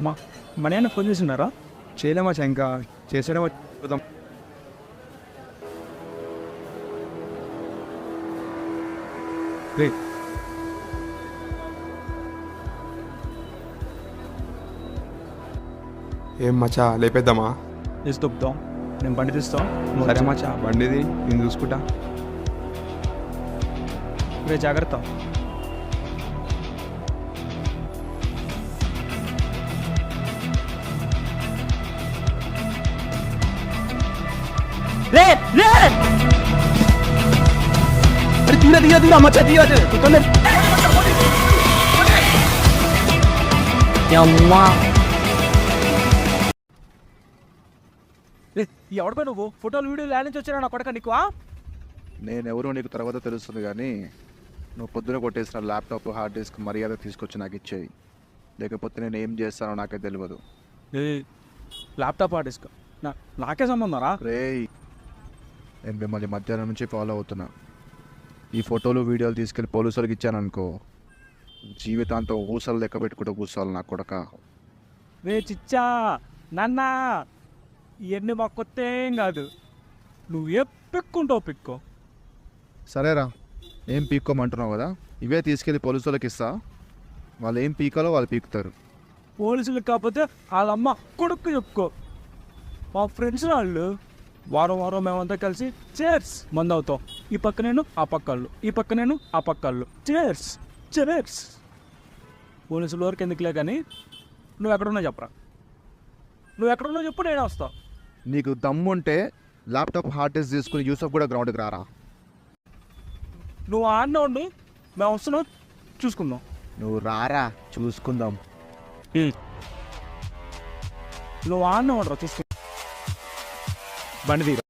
మా మనీ అన్న ఫోన్ చేస్తున్నారా? చేయలేమా ఇంకా చేసేయడమా చూద్దాం. రే ఏం మచ్చా లేపేద్దామా? చేసి దొబ్బుతాం. నేను బండి తీస్తాం. సరే మచ్చా బండిది నేను చూసుకుంటా. రే జాగ్రత్త. రే రే అరే తీరా తీరా తీరా మచ్చా తీరా అమ్మా. ఎవడిపై నువ్వు ఫోటోలు వీడియోలు ల్యాండ్ నుంచి వచ్చారా నా కొడక నీకు? నేనెవరో నీకు తర్వాత తెలుస్తుంది కానీ నువ్వు పొద్దున కొట్టేసిన ల్యాప్టాప్ హార్డ్ డిస్క్ మర్యాద తీసుకొచ్చి నాకు ఇచ్చేయి, లేకపోతే నేను ఏం చేస్తానో నాకే తెలియదు. ల్యాప్టాప్ ఆర్టిస్ట్ నాకే సంబంధం రా. రేయ్, నేను మిమ్మల్ని మధ్యాహ్నం నుంచి ఫాలో అవుతున్నా. ఈ ఫోటోలు వీడియోలు తీసుకెళ్ళి పోలీసులకు ఇచ్చాననుకో, జీవితాంతం ఊసలు లెక్క పెట్టుకుంటూ కూర్చోవాలి నా కొడక. రే చిచ్చా నాన్న, ఇవన్నీ మాకు కొత్త ఏం కాదు. నువ్వు ఏ పిక్కుంటావు పిక్కో. సరేరా, ఏం పీక్కోమంటున్నావు కదా, ఇవే తీసుకెళ్ళి పోలీసులకు ఇస్తా. వాళ్ళు ఏం పీకాలో వాళ్ళు పీకుతారు. పోలీసులకు కాకపోతే వాళ్ళమ్మ కొడుకు చెప్పుకో. మా ఫ్రెండ్స్ వాళ్ళు వారం వారం మేమంతా కలిసి చేర్స్ మందు అవుతాం. ఈ పక్క నేను ఆ పక్కళ్ళు, ఈ పక్క నేను ఆ పక్కళ్ళు. Chairs chairs. పోలీసుల వరకు ఎందుకులే కానీ నువ్వు ఎక్కడున్నా చెప్పరా. నువ్వు ఎక్కడున్నా చెప్పు, నేనే వస్తా. నీకు దమ్ముంటే ల్యాప్టాప్ హార్డ్ డిస్క్ తీసుకుని యూసఫ్ కూడా గ్రౌండ్కి రారా. నువ్వు ఆడినా ఉండు, మేము వస్తున్నావు, చూసుకుందాం. నువ్వు రారా చూసుకుందాం. నువ్వు ఆడినా ఉండరా చూసుకుందాం. బండి తీరా.